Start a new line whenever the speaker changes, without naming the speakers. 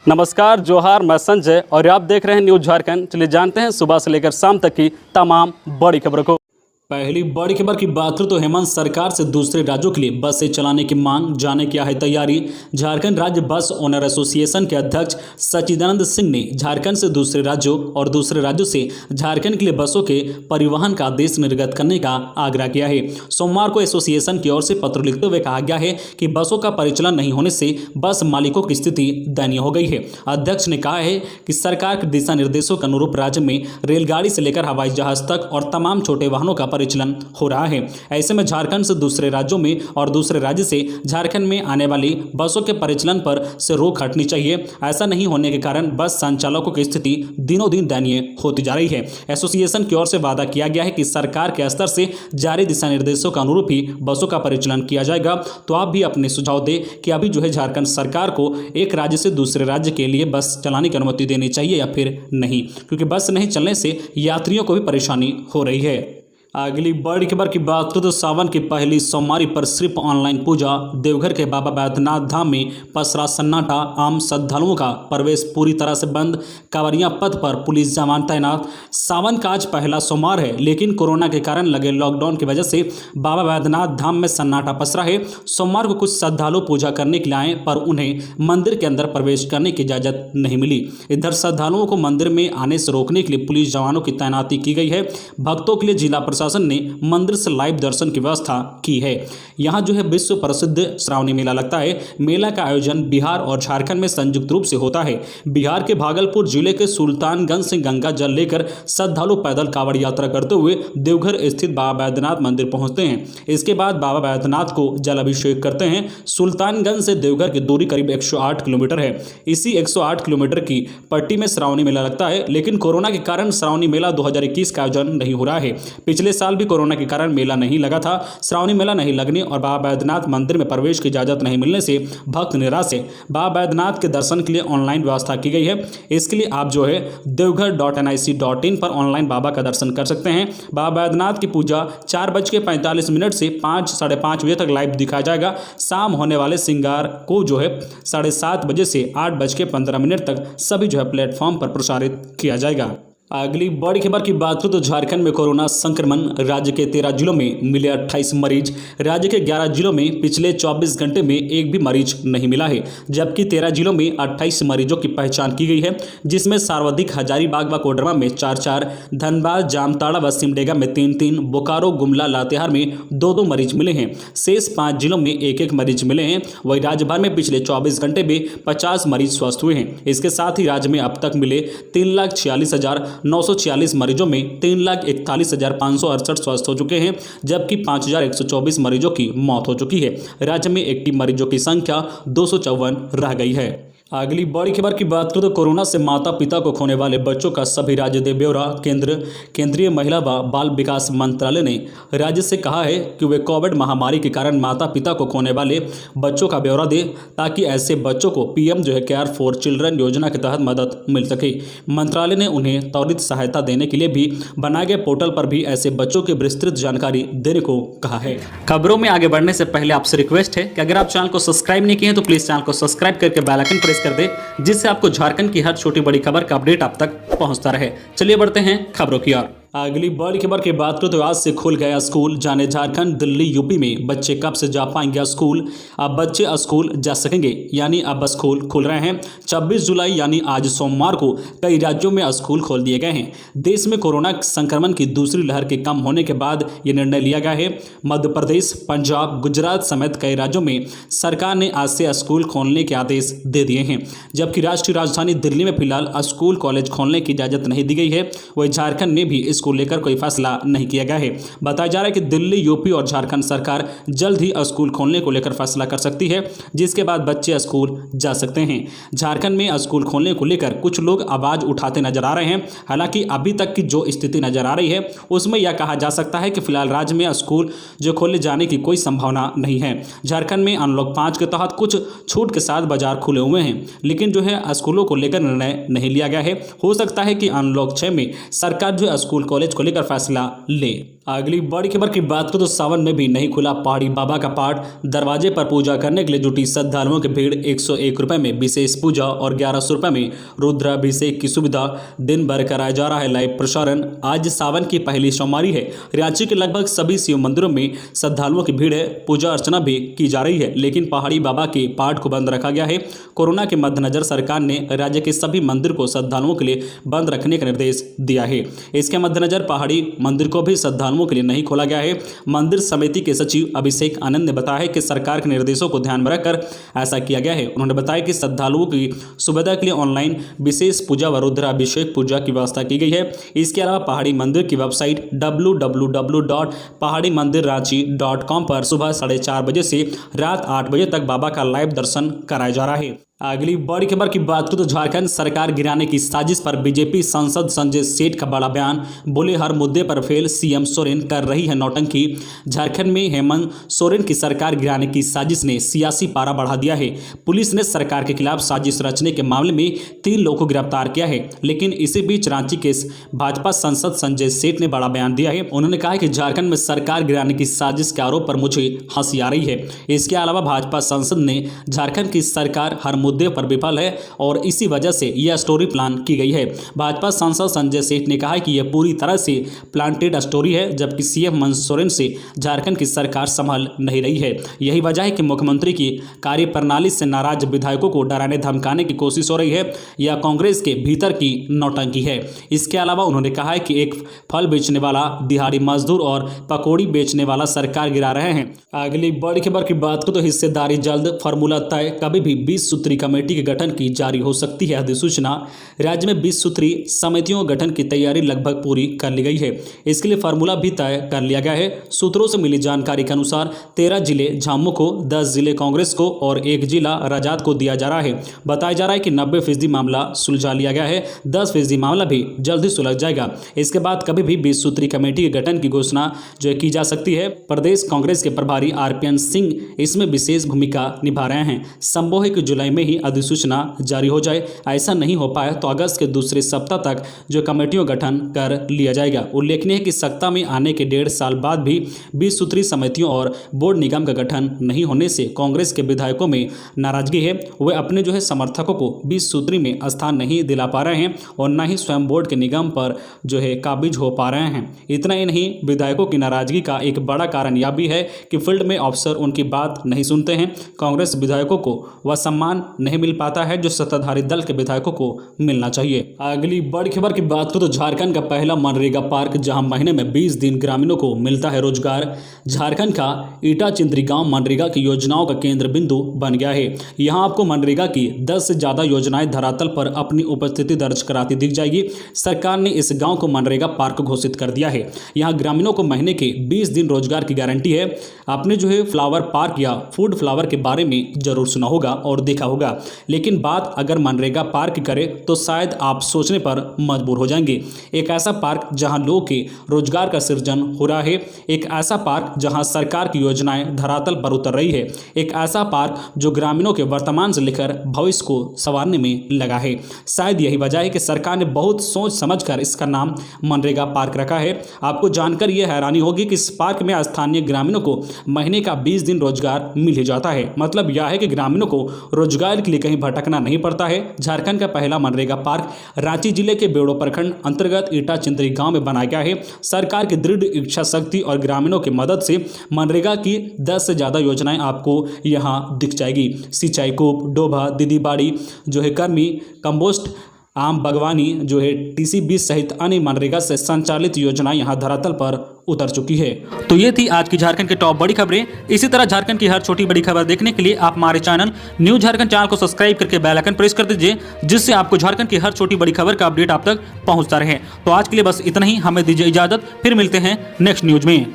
नमस्कार, जोहार। मैं संजय और आप देख रहे हैं न्यूज़ झारखंड। चलिए जानते हैं सुबह से लेकर शाम तक की तमाम बड़ी खबरों को। पहली बड़ी खबर की बात करें तो हेमंत सरकार से दूसरे राज्यों के लिए बसें चलाने की मांग, जाने क्या है तैयारी। झारखंड राज्य बस ओनर एसोसिएशन के अध्यक्ष सच्चिदानंद सिंह ने झारखंड से दूसरे राज्यों और दूसरे राज्यों से झारखंड के लिए बसों के परिवहन का आदेश निर्गत करने का आग्रह किया है। सोमवार को एसोसिएशन की ओर से पत्र लिखते हुए कहा गया है कि बसों का परिचालन नहीं होने से बस मालिकों की स्थिति दयनीय हो गई है। अध्यक्ष ने कहा है कि सरकार के दिशा निर्देशों के अनुरूप राज्य में रेलगाड़ी से लेकर हवाई जहाज तक और तमाम छोटे वाहनों का परिचालन हो रहा है। ऐसे में झारखंड से दूसरे राज्यों में और दूसरे राज्य से झारखंड में आने वाली बसों के परिचालन पर से रोक हटनी चाहिए। ऐसा नहीं होने के कारण बस संचालकों की स्थिति दिनों दिन दयनीय होती जा रही है। एसोसिएशन की ओर से वादा किया गया है कि सरकार के स्तर से जारी दिशा निर्देशों के अनुरूप ही बसों का परिचालन किया जाएगा। तो आप भी अपने सुझाव दें कि अभी जो है झारखंड सरकार को एक राज्य से दूसरे राज्य के लिए बस चलाने की अनुमति देनी चाहिए या फिर नहीं, क्योंकि बस नहीं चलने से यात्रियों को भी परेशानी हो रही है। अगली बड़ी खबर की बात करें तो सावन की पहली सोमवारी पर सिर्फ ऑनलाइन पूजा, देवघर के बाबा बैद्यनाथ धाम में पसरा सन्नाटा, आम श्रद्धालुओं का प्रवेश पूरी तरह से बंद, कांवरिया पथ पर पुलिस जवान तैनात। सावन का आज पहला सोमवार है, लेकिन कोरोना के कारण लगे लॉकडाउन की वजह से बाबा बैद्यनाथ धाम में सन्नाटा पसरा है। सोमवार को कुछ श्रद्धालु पूजा करने के लिए आए, पर उन्हें मंदिर के अंदर प्रवेश करने की इजाजत नहीं मिली। इधर श्रद्धालुओं को मंदिर में आने से रोकने के लिए पुलिस जवानों की तैनाती की गई है। भक्तों के लिए जिला प्रशासन ने मंदिर से लाइव दर्शन की व्यवस्था की है। यहां जो है विश्व प्रसिद्ध श्रावणी मेला लगता है। मेला का आयोजन बिहार और झारखंड में संयुक्त रूप से होता है। बिहार के भागलपुर जिले के सुल्तानगंज से गंगा जल लेकर श्रद्धालु पैदल कांवड़ यात्रा करते हुए देवघर स्थित बाबा बैद्यनाथ मंदिर पहुंचते हैं। इसके बाद बाबा बैद्यनाथ को जल अभिषेक करते हैं। सुल्तानगंज से देवघर की दूरी करीब 108 किलोमीटर है। इसी 108 किलोमीटर की पट्टी में श्रावणी मेला लगता है, लेकिन कोरोना के कारण श्रावणी मेला 2021 का आयोजन नहीं हो रहा है। पिछले साल भी कोरोना के कारण मेला नहीं लगा था। श्रावणी मेला नहीं लगने और बाबा बैद्यनाथ मंदिर में प्रवेश की इजाजत नहीं मिलने से भक्त निराश है। बाबा बैद्यनाथ के दर्शन के लिए ऑनलाइन व्यवस्था की गई है। इसके लिए आप जो है deoghar.nic.in पर ऑनलाइन बाबा का दर्शन कर सकते हैं। बाबा बैद्यनाथ की पूजा 4:45 से 5 साढ़े 5 बजे तक लाइव दिखाया जाएगा। शाम होने वाले श्रृंगार को जो है 7:30 बजे से 8:15 तक सभी जो है प्लेटफॉर्म पर प्रसारित किया जाएगा। अगली बड़ी खबर की बात करें तो झारखंड में कोरोना संक्रमण, राज्य के 13 जिलों में मिले 28 मरीज। राज्य के 11 जिलों में पिछले 24 घंटे में एक भी मरीज नहीं मिला है, जबकि 13 जिलों में 28 मरीजों की पहचान की गई है, जिसमें सर्वाधिक हजारीबाग व कोडरमा में 4-4, धनबाद, जामताड़ा व सिमडेगा में 3-3, बोकारो, गुमला, लातेहार में 2-2 मरीज मिले हैं। शेष 5 जिलों में 1-1 मरीज मिले हैं। वहीं राज्य भर में पिछले 24 घंटे में 50 मरीज स्वस्थ हुए हैं। इसके साथ ही राज्य में अब तक मिले 3,46,946 मरीजों में 3,41,568 स्वस्थ हो चुके हैं, जबकि 5,124 मरीजों की मौत हो चुकी है। राज्य में एक्टिव मरीजों की संख्या 254 रह गई है। अगली बड़ी खबर की बात करें तो कोरोना से माता पिता को खोने वाले बच्चों का सभी राज्य दे ब्यौरा। केंद्रीय महिला व बाल विकास मंत्रालय ने राज्य से कहा है कि वे कोविड महामारी के कारण माता पिता को खोने वाले बच्चों का ब्यौरा दे, ताकि ऐसे बच्चों को पीएम जो है केयर फॉर चिल्ड्रन योजना के तहत मदद मिल सके। मंत्रालय ने उन्हें त्वरित सहायता देने के लिए भी बनाए गए पोर्टल पर भी ऐसे बच्चों की विस्तृत जानकारी देने को कहा है। खबरों में आगे बढ़ने से पहले आपसे रिक्वेस्ट है कि अगर आप चैनल को सब्सक्राइब नहीं किए हैं तो प्लीज चैनल को सब्सक्राइब करके बेल आइकन प्रेस कर दे, जिससे आपको झारखंड की हर छोटी बड़ी खबर का अपडेट आप तक पहुंचता रहे। चलिए बढ़ते हैं खबरों की ओर। अगली बड़ी खबर की बात करें तो आज से खुल गया स्कूल। जाने झारखंड, दिल्ली, यूपी में बच्चे कब से जा पाएंगे स्कूल। अब बच्चे स्कूल जा सकेंगे, यानी अब स्कूल खुल रहे हैं। 26 जुलाई यानी आज सोमवार को कई राज्यों में स्कूल खोल दिए गए हैं। देश में कोरोना संक्रमण की दूसरी लहर के कम होने के बाद ये निर्णय लिया गया है। मध्य प्रदेश, पंजाब, गुजरात समेत कई राज्यों में सरकार ने आज से स्कूल खोलने के आदेश दे दिए हैं, जबकि राष्ट्रीय राजधानी दिल्ली में फिलहाल स्कूल कॉलेज खोलने की इजाजत नहीं दी गई है। वही झारखंड में भी को लेकर कोई फैसला नहीं किया गया है। बताया जा रहा है कि दिल्ली, यूपी और झारखंड सरकार जल्द ही स्कूल खोलने को लेकर फैसला कर सकती है, जिसके बाद बच्चे स्कूल जा सकते हैं। झारखंड में स्कूल खोलने को लेकर कुछ लोग आवाज उठाते नजर आ रहे हैं। हालांकि अभी तक की जो स्थिति नजर आ रही है उसमें यह कहा जा सकता है कि फिलहाल राज्य में स्कूल जो खोले जाने की कोई संभावना नहीं है। झारखंड में अनलॉक 5 के तहत कुछ छूट के साथ बाजार खुले हुए हैं, लेकिन जो है स्कूलों को लेकर निर्णय नहीं लिया गया है। हो सकता है कि अनलॉक 6 में सरकार जो स्कूल कॉलेज को लेकर फैसला ले। अगली बड़ी खबर की बात करें तो सावन में भी नहीं खुला पहाड़ी बाबा का पाठ। दरवाजे पर पूजा करने के लिए जुटी श्रद्धालुओं की भीड़। 101 रुपये में विशेष पूजा और 1100 रुपये में रुद्राभिषेक की सुविधा। दिन भर कराया जा रहा है लाइव प्रसारण। आज सावन की पहली सोमवारी है। रांची के लगभग सभी शिव मंदिरों में श्रद्धालुओं की भीड़ है। पूजा अर्चना भी की जा रही है, लेकिन पहाड़ी बाबा के पाठ को बंद रखा गया है। कोरोना के मद्देनजर सरकार ने राज्य के सभी मंदिर को श्रद्धालुओं के लिए बंद रखने का निर्देश दिया है। इसके मद्देनजर पहाड़ी मंदिर को भी श्रद्धालुओं के लिए नहीं खोला गया है। मंदिर समिति के सचिव अभिषेक आनंद ने बताया है कि सरकार के निर्देशों को ध्यान में रखकर ऐसा किया गया है। उन्होंने बताया कि श्रद्धालुओं की सुविधा के लिए ऑनलाइन विशेष पूजा व रुद्राभिषेक पूजा की व्यवस्था की गई है। इसके अलावा पहाड़ी मंदिर की वेबसाइट www.पहाड़ीमंदिररांची.com पर सुबह 4:30 बजे से रात 8 बजे तक बाबा का लाइव दर्शन कराया जा रहा है। अगली बड़ी खबर की बात करें तो झारखंड सरकार गिराने की साजिश पर बीजेपी सांसद संजय सेठ का बड़ा बयान। बोले हर मुद्दे पर फेल, सीएम सोरेन कर रही है नौटंकी। झारखंड में हेमंत सोरेन की सरकार गिराने की साजिश ने सियासी पारा बढ़ा दिया है। पुलिस ने सरकार के खिलाफ साजिश रचने के मामले में 3 लोगों को गिरफ्तार किया है, लेकिन इसी बीच रांची के भाजपा सांसद संजय सेठ ने बड़ा बयान दिया है। उन्होंने कहा कि झारखंड में सरकार गिराने की साजिश के आरोप पर मुझे हंसी आ रही है। इसके अलावा भाजपा सांसद ने झारखंड की सरकार हर मुद्दे पर विफल है और इसी वजह से यह स्टोरी प्लान की गई है। भाजपा सांसद संजय सेठ ने कहा कि यह पूरी तरह से प्लांटेड स्टोरी है, जबकि सीएम हेमंत सोरेन से झारखंड की सरकार संभल नहीं रही है। यही वजह है कि मुख्यमंत्री की कार्यप्रणाली से नाराज विधायकों को डराने धमकाने की कोशिश हो रही है। यह कांग्रेस के भीतर की नौटंकी है। इसके अलावा उन्होंने कहा है कि एक फल बेचने वाला, दिहाड़ी मजदूर और पकौड़ी बेचने वाला सरकार गिरा रहे हैं। अगली बड़ी खबर की बात करें तो हिस्सेदारी जल्द, फॉर्मूला तय, कभी भी 20 सूत्री कमेटी के गठन की जारी हो सकती है अधिसूचना। राज्य में 20 सूत्री समितियों गठन की तैयारी लगभग पूरी कर ली गई है। इसके लिए फार्मूला भी तय कर लिया गया है। सूत्रों से मिली जानकारी के अनुसार 13 जिले झामुमो को, 10 जिले कांग्रेस को और 1 जिला राजद को दिया जा रहा है। बताया जा रहा है कि 90% मामला सुलझा लिया गया है। 10% मामला भी जल्द ही सुलझ जाएगा। इसके बाद कभी भी 20 सूत्री कमेटी के गठन की घोषणा जो की जा सकती है। प्रदेश कांग्रेस के प्रभारी आरपीएन सिंह इसमें विशेष भूमिका निभा रहे हैं। संभव है कि जुलाई में ही अधिसूचना जारी हो जाए। ऐसा नहीं हो पाया तो अगस्त के दूसरे सप्ताह तक जो कमेटियों गठन कर लिया जाएगा। उल्लेखनीय है कि सत्ता में आने के 1.5 साल बाद भी 20 सूत्री समितियों और बोर्ड निगम का गठन नहीं होने से कांग्रेस के विधायकों में नाराजगी है। वे अपने समर्थकों को 20 सूत्री में स्थान नहीं दिला पा रहे हैं और न ही स्वयं बोर्ड के निगम पर काबिज हो पा रहे हैं। इतना ही नहीं, विधायकों की नाराजगी का एक बड़ा कारण यह भी है कि फील्ड में अफसर उनकी बात नहीं सुनते हैं। कांग्रेस विधायकों को वह सम्मान नहीं मिल पाता है जो सत्ताधारी दल के विधायकों को मिलना चाहिए। अगली बड़ी खबर की बात करें तो झारखंड का पहला मनरेगा पार्क, जहां महीने में 20 दिन ग्रामीणों को मिलता है रोजगार। झारखंड का ईटा चिंतरी गांव मनरेगा की योजनाओं का केंद्र बिंदु बन गया है। यहां आपको मनरेगा की 10 से ज्यादा योजनाएं धरातल पर अपनी उपस्थिति दर्ज कराती दिख जाएगी। सरकार ने इस गांव को मनरेगा पार्क घोषित कर दिया है। यहां ग्रामीणों को महीने के 20 दिन रोजगार की गारंटी है। आपने फ्लावर पार्क या फूड फ्लावर के बारे में जरूर सुना होगा और देखा होगा, लेकिन बात अगर मनरेगा पार्क करें तो शायद आप सोचने पर मजबूर हो जाएंगे। एक ऐसा पार्क जहां लोगों के रोजगार का सृजन हो रहा है। एक ऐसा पार्क जहां सरकार की योजनाएं धरातल पर उतर रही है। एक ऐसा पार्क जो ग्रामीणों के वर्तमान से लेकर भविष्य को संवारने में लगा है। शायद यही वजह है कि सरकार ने बहुत सोच समझकर इसका नाम मनरेगा पार्क रखा है। आपको जानकर यह हैरानी होगी कि इस पार्क में स्थानीय ग्रामीणों को महीने का 20 दिन रोजगार मिल ही जाता है। मतलब यह है कि ग्रामीणों को रोजगार के लिए कहीं भटकना नहीं पड़ता है। झारखंड का पहला मनरेगा पार्क रांची जिले के बेड़ो प्रखंड अंतर्गत ईटा चिंतरी गांव में बनाया गया है। सरकार की दृढ़ इच्छा शक्ति और ग्रामीणों की मदद से मनरेगा की 10 से ज्यादा योजनाएं आपको यहां दिख जाएगी। सिंचाई कूप, डोभा, दीदी बाड़ी कर्मी, कंपोस्ट, आम बागवानी टीसी बीज सहित अन्य मनरेगा से संचालित योजनाएं यहां धरातल पर उतर चुकी है। तो ये थी आज की झारखंड की टॉप बड़ी खबरें। इसी तरह झारखंड की हर छोटी बड़ी खबर देखने के लिए आप हमारे चैनल न्यूज झारखंड चैनल को सब्सक्राइब करके बेल आइकन प्रेस कर दीजिए, जिससे आपको झारखंड की हर छोटी बड़ी खबर का अपडेट आप तक पहुंचता रहे। तो आज के लिए बस इतना ही। हमें दीजिए इजाजत, फिर मिलते हैं नेक्स्ट न्यूज में।